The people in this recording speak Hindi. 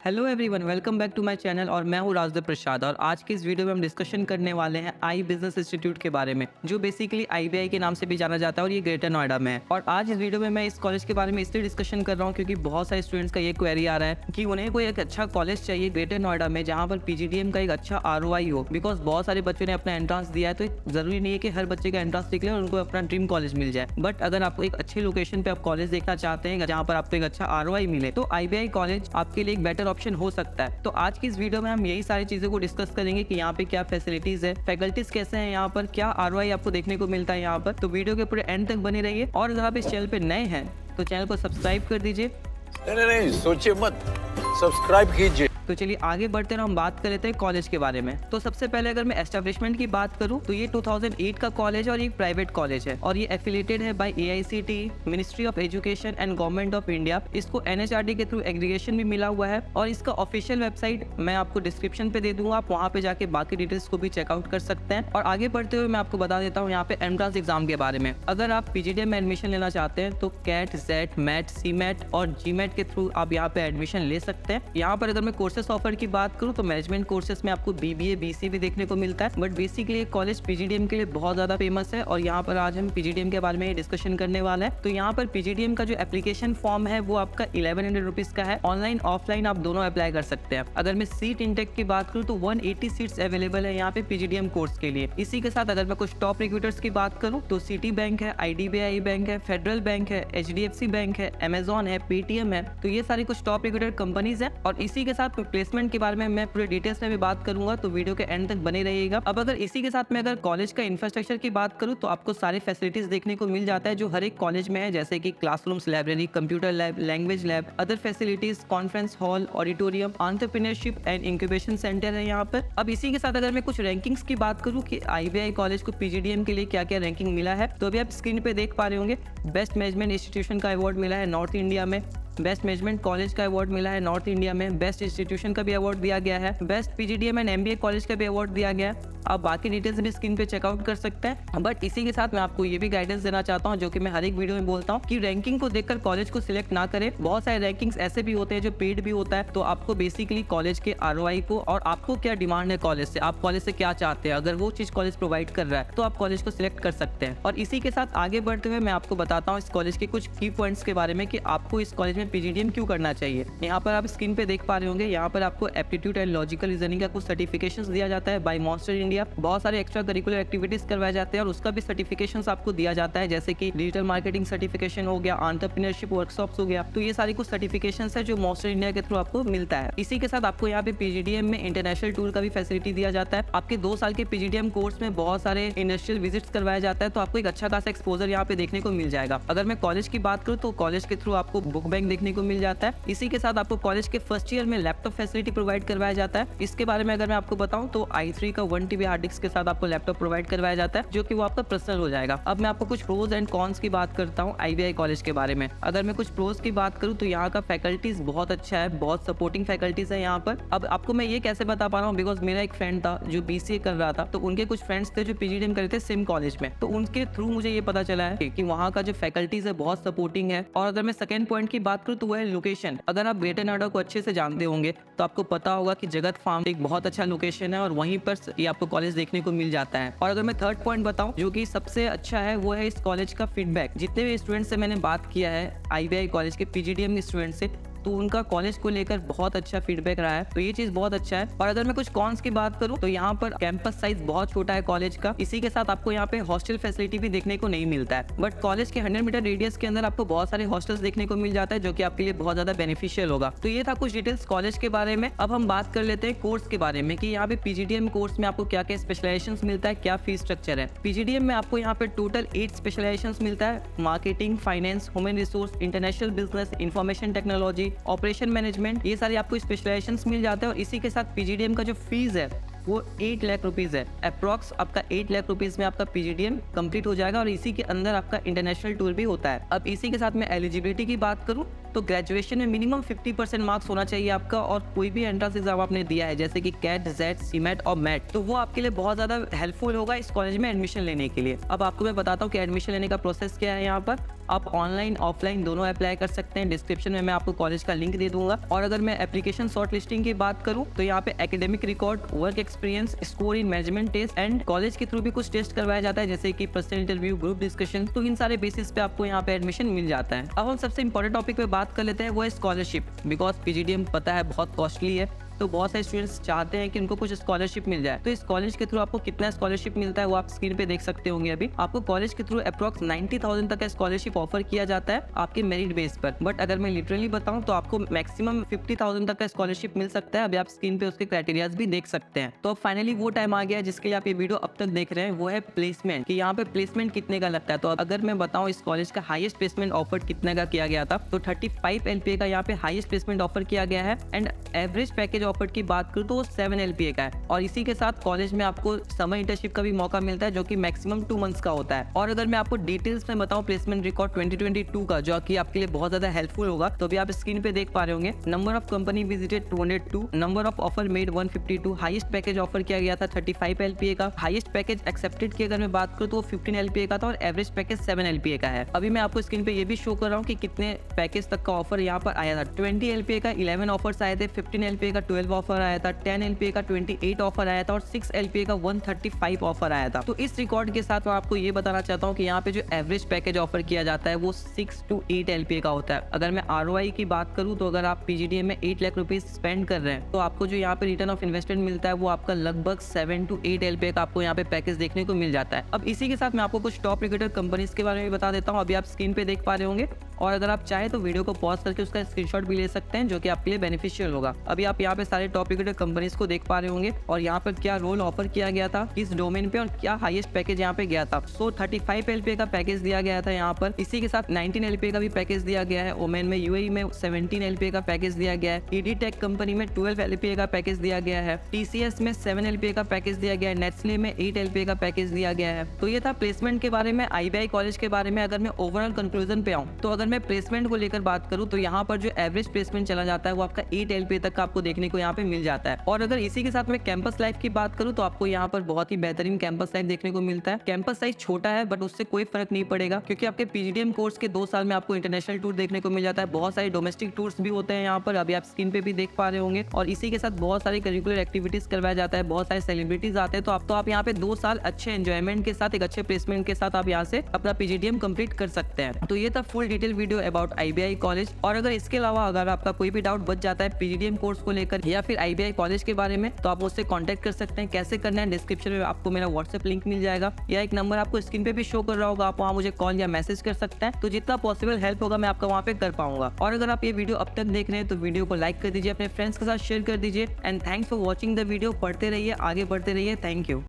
Hello everyone, welcome back to my channel और मैं हूँ राजदेव प्रसाद। और आज की इस वीडियो में हम डिस्कशन करने वाले हैं आई बिजनेस इंस्टीट्यूट के बारे में, जो बेसिकली आईबीआई के नाम से भी जाना जाता है और ये ग्रेटर नोएडा में है। और आज इस वीडियो में मैं इस कॉलेज के बारे में इसलिए डिस्कशन कर रहा हूँ क्योंकि बहुत सारे स्टूडेंट्स का ये क्वेरी आ रहा है कि उन्हें कोई एक अच्छा कॉलेज चाहिए ग्रेटर नोएडा में जहाँ पर पीजीडीएम का एक अच्छा आरओआई हो। बिकॉज बहुत सारे बच्चों ने अपना एंट्रांस दिया है, तो जरूरी नहीं है कि हर बच्चे का एंट्रांस निकले और उनको अपना ड्रीम कॉलेज मिल जाए। बट अगर आपको एक अच्छी लोकेशन पे आप कॉलेज देखना चाहते हैं जहाँ पर आपको एक अच्छा आरओआई मिले, तो आईबीआई कॉलेज आपके लिए एक बेटर ऑप्शन हो सकता है। तो आज की इस वीडियो में हम यही सारी चीजों को डिस्कस करेंगे कि यहाँ पे क्या फैसिलिटीज है, फैकल्टीज कैसे हैं, यहाँ पर क्या आरओआई आपको देखने को मिलता है यहाँ पर। तो वीडियो के पूरे एंड तक बने रहिए और अगर आप इस चैनल पे नए हैं तो चैनल को सब्सक्राइब कर दीजिए। नहीं, सोचिए मत, सब्सक्राइब कीजिए। तो चलिए आगे बढ़ते हैं, हम बात कर लेते हैं कॉलेज के बारे में। तो सबसे पहले अगर मैं एस्टेब्लिशमेंट की बात करूं तो ये 2008 का कॉलेज है और ये प्राइवेट कॉलेज है और ये एफिलिएटेड है by AICTE, ministry of education and government of India. इसको एनएचआरडी के थ्रू एग्रीगेशन भी मिला हुआ है और इसका ऑफिशियल वेबसाइट मैं आपको डिस्क्रिप्शन पे दे दूंगा, आप वहाँ पे जाके बाकी डिटेल्स को भी चेकआउट कर सकते हैं। और आगे बढ़ते हुए मैं आपको बता देता हूँ यहाँ पे एंट्रेंस एग्जाम के बारे में। अगर आप पीजीडीएम में एडमिशन लेना चाहते हैं तो कैट, जेट, मैट, सीमैट और जीमैट के थ्रू आप यहाँ पे एडमिशन ले सकते हैं। यहाँ पर अगर मैं कोर्सेस ऑफर की बात करूं तो मैनेजमेंट कोर्सेज में आपको बीबीए, बीसी भी देखने को मिलता है। बट बेसिकली कॉलेज पीजीडीएम के लिए बहुत ज्यादा फेमस है और यहाँ पर आज हम पीजीडीएम के बारे में डिस्कशन करने वाले हैं। तो यहाँ पर पीजीडीएम का जो एप्लीकेशन फॉर्म है वो आपका 1100 रुपीज का है। ऑनलाइन ऑफलाइन आप दोनों अप्लाई कर सकते हैं। अगर मैं सीट इंटेक की बात करूँ तो 180 सीट्स अवेलेबल है यहाँ पे पीजीडीएम कोर्स के लिए। इसी के साथ अगर मैं कुछ टॉप रिक्रूटर्स की बात करूँ तो सिटी बैंक है, आईडीबीआई बैंक है, फेडरल बैंक है, एचडीएफसी बैंक है, अमेजॉन है, पेटीएम है। तो ये सारी कुछ टॉप रिक्रूटर कंपनीज है। और इसी के साथ प्लेसमेंट के बारे में मैं पूरे डिटेल्स में भी बात करूंगा, तो वीडियो के एंड तक बने रहिएगा। अब अगर इसी के साथ में अगर कॉलेज का इंफ्रास्ट्रक्चर की बात करूं तो आपको सारे फैसिलिटीज देखने को मिल जाता है जो हर एक कॉलेज में है, जैसे कि classrooms, library, computer lab, language lab, other facilities, conference hall, auditorium, entrepreneurship and incubation centre है यहाँ पर। अब इसी के साथ अगर मैं कुछ रैंकिंग्स की बात करूँ कि आईबीआई कॉलेज को पीजीडीएम के लिए क्या क्या रैंकिंग मिला है, तो अभी आप स्क्रीन पे देख पा रहे होंगे। बेस्ट मैनेजमेंट इंस्टीट्यूशन का अवार्ड मिला है नॉर्थ इंडिया में, बेस्ट मैनेजमेंट कॉलेज का अवार्ड मिला है नॉर्थ इंडिया में, बेस्ट इंस्टीट्यूशन का भी अवार्ड दिया गया है, best PGDM and MBA college का भी अवार्ड दिया गया है। आप बाकी डिटेल्स भी स्क्रीन पे चेकआउट कर सकते हैं। बट इसी के साथ मैं आपको ये भी गाइडेंस देना चाहता हूँ, जो कि मैं हर एक वीडियो में बोलता हूँ, कि रैंकिंग को देखकर कॉलेज को सिलेक्ट ना करें। बहुत सारे रैंकिंग्स ऐसे भी होते हैं जो पेड भी होता है। तो आपको बेसिकली कॉलेज के आरओआई को और आपको क्या डिमांड है कॉलेज से, आप कॉलेज से क्या चाहते हैं, अगर वो चीज कॉलेज प्रोवाइड कर रहा है तो आप कॉलेज को सिलेक्ट कर सकते हैं। और इसी के साथ आगे बढ़ते हुए मैं आपको बताता हूँ इस कॉलेज के कुछ की पॉइंट्स के बारे में कि आपको इस कॉलेज में पीजीडीएम क्यों करना चाहिए। यहाँ पर आप स्क्रीन पे देख पा रहे होंगे, यहाँ पर आपको एप्टीट्यूड एंड लॉजिकल रीजनिंग का कुछ सर्टिफिकेशंस दिया जाता है बाय मॉन्स्टर इंडिया। बहुत सारे एक्स्ट्रा करिकुलर एक्टिविटीज करवाए जाते हैं और उसका भी सर्टिफिकेशंस आपको दिया जाता है, जैसे कि डिजिटल मार्केटिंग सर्टिफिकेशन हो गया, एंटरप्रेन्योरशिप वर्कशॉप्स हो गया। तो ये सारी कुछ सर्टिफिकेशंस है जो मॉन्स्टर इंडिया के थ्रू आपको मिलता है। इसी के साथ आपको यहाँ पे पीजीडीएम में इंटरनेशनल टूर का भी फैसिलिटी दिया जाता है। आपके 2 साल के पीजीडीएम कोर्स में बहुत सारे इंडस्ट्रियल विजिट्स करवाया जाता है, तो आपको एक अच्छा खासा एक्सपोजर यहाँ पे देखने को मिल जाएगा। अगर मैं कॉलेज की बात करूँ तो कॉलेज के थ्रू आपको बुक बैंक देखने को मिल जाता है। इसी के साथ आपको कॉलेज के फर्स्ट ईयर में लैपटॉप फैसिलिटी प्रोवाइड करवाया जाता है। इसके बारे में अगर मैं आपको बताऊं तो i3 का 1 TB हार्ड डिस्क के साथ आपको लैपटॉप प्रोवाइड करवाया जाता है, जो कि वो आपका पर्सनल हो जाएगा। अब मैं आपको कुछ प्रोज एंड कॉन्स की बात करता हूँ आईबीआई कॉलेज के बारे में। अगर मैं कुछ प्रोज की बात करूँ तो यहाँ का फैकल्टीज बहुत अच्छा है, बहुत सपोर्टिंग फैकल्टीज है यहाँ पर। अब आपको मैं ये कैसे बता पा रहा हूँ, बिकॉज मेरा एक फ्रेंड था जो बीसीए कर रहा था, तो उनके कुछ फ्रेंड्स थे जो पीजीडीएम कर रहे थे सेम कॉलेज में, तो उनके थ्रू मुझे ये पता चला है कि वहाँ का जो फैकल्टीज है बहुत सपोर्टिंग है। और अगर मैं सेकंड पॉइंट की बात करूँ तो वो है लोकेशन। अगर आप ग्रेटर नोएडा को अच्छे से जानते होंगे तो आपको पता होगा कि जगत फार्म एक बहुत अच्छा लोकेशन है और वहीं पर ये आपको कॉलेज देखने को मिल जाता है। और अगर मैं थर्ड पॉइंट बताऊं जो कि सबसे अच्छा है, वो है इस कॉलेज का फीडबैक। जितने भी स्टूडेंट्स से मैंने बात किया है आईबीआई कॉलेज के पीजीडीएम स्टूडेंट से, तो उनका कॉलेज को लेकर बहुत अच्छा फीडबैक रहा है, तो ये चीज बहुत अच्छा है। और अगर मैं कुछ कॉन्स की बात करूं तो यहाँ पर कैंपस साइज बहुत छोटा है कॉलेज का। इसी के साथ आपको यहाँ पे हॉस्टल फैसिलिटी भी देखने को नहीं मिलता है। बट कॉलेज के 100 मीटर रेडियस के अंदर आपको बहुत सारे हॉस्टल्स देखने को मिल जाता है, जो कि आपके लिए बहुत ज्यादा बेनिफिशियल होगा। तो ये था कुछ डिटेल्स कॉलेज के बारे में। अब हम बात कर लेते हैं कोर्स के बारे में कि यहाँ पे पीजीडीएम कोर्स में आपको क्या क्या स्पेशलाइजेशन मिलता है, क्या फीस स्ट्रक्चर है। पीजीडीएम में आपको यहाँ पे टोटल 8 स्पेशलाइजेशन मिलता है: marketing, finance, human resource, international business, information technology, operation management, ये सारे आपको स्पेशलाइजेशंस मिल जाते हैं। और इसी के साथ पीजीडीएम का जो फीस है वो 8 लाख रुपीज है। अप्रॉक्स आपका 8 लाख रुपीज में आपका पीजीडीएम कंप्लीट हो जाएगा और इसी के अंदर आपका इंटरनेशनल टूर भी होता है। अब इसी के साथ मैं एलिजिबिलिटी की बात करूं तो ग्रेजुएशन में मिनिमम 50% मार्क्स होना चाहिए आपका, और कोई भी एंट्रेंस एग्जाम आपने दिया है जैसे कि कैट, जेट, सीमैट और मैट, तो वो आपके लिए बहुत ज्यादा हेल्पफुल होगा इस कॉलेज में एडमिशन लेने के लिए। अब आपको मैं बताता हूँ कि एडमिशन लेने का प्रोसेस क्या है यहाँ पर। आप ऑनलाइन ऑफलाइन दोनों अप्लाई कर सकते हैं। डिस्क्रिप्शन में मैं आपको कॉलेज का लिंक दे दूंगा। और अगर मैं एप्लीकेशन शॉर्ट लिस्टिंग की बात करूँ तो यहाँ पे academic record, work experience, score in management test and college के थ्रू भी कुछ टेस्ट करवाया जाता है, जैसे कि पर्सनल इंटरव्यू, ग्रुप डिस्कशन। तो इन सारे बेसिस पे आपको यहाँ पे एडमिशन मिल जाता है। अब हम सबसे इंपॉर्टेंट टॉपिक पे बात कर लेते हैं, वो है स्कॉलरशिप। बिकॉज पीजीडीएम पता है बहुत कॉस्टली है, तो बहुत सारे स्टूडेंट्स चाहते हैं कि उनको कुछ स्कॉलरशिप मिल जाए। तो इस कॉलेज के थ्रू आपको कितना स्कॉलरशिप मिलता है वो आप स्क्रीन पे देख सकते होंगे। अभी आपको कॉलेज के थ्रू अप्रॉक्स 90,000 तक का स्कॉलरशिप ऑफर किया जाता है आपके मेरिट बेस पर। बट अगर मैं लिटरली बताऊं तो आपको मैक्सिमम 50,000 तक का स्कॉलरशिप मिल सकता है। अभी आप स्क्रीन पे उसके क्राइटेरियाज भी देख सकते हैं। तो अब फाइनली वो टाइम आ गया जिसके लिए आप ये वीडियो अब तक देख रहे हैं, वो है प्लेसमेंट, कि यहाँ पे प्लेसमेंट कितने का लगता है। तो अगर मैं बताऊं इस कॉलेज का हाईएस्ट प्लेसमेंट ऑफर कितने का किया गया था, तो 35 LPA का यहाँ पे हाईएस्ट प्लेसमेंट ऑफर किया गया है। एंड एवरेज पैकेज ऑफर की बात करूँ तो वो 7 LPA का है। और इसी के साथ कॉलेज में आपको समर इंटर्नशिप का भी मौका मिलता है, जो कि मैक्सिमम 2 मंथ्स का होता है। और अगर मैं आपको डिटेल्स में बताऊं प्लेसमेंट रिकॉर्ड 2022 का, जो कि आपके लिए बहुत ज्यादा हेल्पफुल होगा, तो अभी आप स्क्रीन पे देख पा रहे होंगे। Number of company visited 202, number of offer made 152, highest package offer किया गया था 35 LPA का, हाईएस्ट पैकेज एक्सेप्टेड की अगर मैं बात करूँ तो वो 15 LPA का था, और एवरेज पैकेज 7 LPA का है। अभी मैं आपको स्क्रीन पे ये भी शो कर रहा हूँ कि कितने पैकेज तक का ऑफर यहाँ पर आया था। 20 LPA का 11 ऑफर्स आए थे, 15 LPA का 12 ऑफर आया था, 10 LPA का 28 ऑफर आया था, और 6 LPA का 135 ऑफर आया था। तो इस रिकॉर्ड के साथ मैं आपको ये बताना चाहता हूँ कि यहाँ पे जो एवरेज पैकेज ऑफर किया जाता है वो 6 to 8 LPA का होता है। अगर मैं ROI की बात करूँ तो अगर आप पीजीडीएम में 8 लाख रुपीज स्पेंड कर रहे हैं तो आपको जो यहाँ पे रिटर्न ऑफ इन्वेस्टमेंट मिलता है वो आपका लगभग 7 to 8 LPA का आपको यहाँ पे पैकेज देखने को मिल जाता है। अब इसी के साथ मैं आपको कुछ टॉप रिक्रूटर कंपनीज के बारे में बता देता हूँ। अभी आप स्क्रीन पे देख पा रहे होंगे, और अगर आप चाहे तो वीडियो को पॉज करके उसका स्क्रीनशॉट भी ले सकते हैं, जो कि आपके लिए बेनिफिशियल होगा। अभी आप यहाँ पे सारे टॉप रिक्रूटर कंपनीज को देख पा रहे होंगे, और यहाँ पर क्या रोल ऑफर किया गया था किस डोमेन पे, और क्या हाईएस्ट पैकेज यहाँ पे गया था। सो 35 LPA का पैकेज दिया गया था यहाँ पर। इसी के साथ 19 LPA का भी पैकेज दिया गया है। ओमेन में UAE में 17 LPA का पैकेज दिया गया है। ED टेक कंपनी में 12 LPA का पैकेज दिया गया है। TCS में 7 LPA का पैकेज दिया गया है। नेस्ले में 8 LPA का पैकेज दिया गया है। तो ये था प्लेसमेंट के बारे में, IBI कॉलेज के बारे में। अगर मैं ओवरऑल कंक्लूजन पे आऊँ तो अगर मैं प्लेसमेंट को लेकर बात करूँ तो यहाँ पर जो एवरेज प्लेसमेंट चला जाता है वो आपका 8 LPA तक का आपको देखने को यहाँ पे मिल जाता है। और अगर इसी के साथ मैं कैंपस लाइफ की बात करूँ तो आपको यहाँ पर बहुत ही बेहतरीन कैंपस लाइफ देखने को मिलता है। कैंपस साइज छोटा है बट उससे कोई फर्क नहीं पड़ेगा, क्योंकि आपके पीजीडीएम कोर्स के 2 साल में आपको इंटरनेशनल टूर देखने को मिल जाता है। बहुत सारे डोमेस्टिक टूर्स भी होते हैं यहाँ पर, अभी आप स्क्रीन पे भी देख पा रहे होंगे। और इसी के साथ बहुत सारी करिकुलर एक्टिविटीज करवाया जाता है, बहुत सारे सेलिब्रिटीज आते हैं। तो आप यहाँ पे 2 साल अच्छे एंजॉयमेंट के साथ, एक अच्छे प्लेसमेंट के साथ आप यहाँ से अपना पीजीडीएम कंप्लीट कर सकते हैं। तो ये था full detail video about IBI college. और अगर इसके अलावा अगर आपका कोई भी डाउट बच जाता है पीजीडीएम कोर्स को लेकर या फिर IBI कॉलेज के बारे में, तो आप मुझसे कांटेक्ट कर सकते हैं। कैसे करना है, डिस्क्रिप्शन में आपको मेरा व्हाट्सएप लिंक मिल जाएगा, या एक नंबर आपको स्क्रीन पे भी शो कर रहा होगा, आप वहाँ मुझे कॉल या मैसेज कर सकते हैं। तो जितना पॉसिबल हेल्प होगा मैं आपका वहाँ पे कर पाऊंगा। और अगर आप ये वीडियो अब तक देख रहे हैं तो वीडियो को लाइक कर दीजिए, अपने फ्रेंड्स के साथ शेयर कर दीजिए। And thanks for watching the video. पढ़ते रहिए, आगे बढ़ते रहिए। Thank you.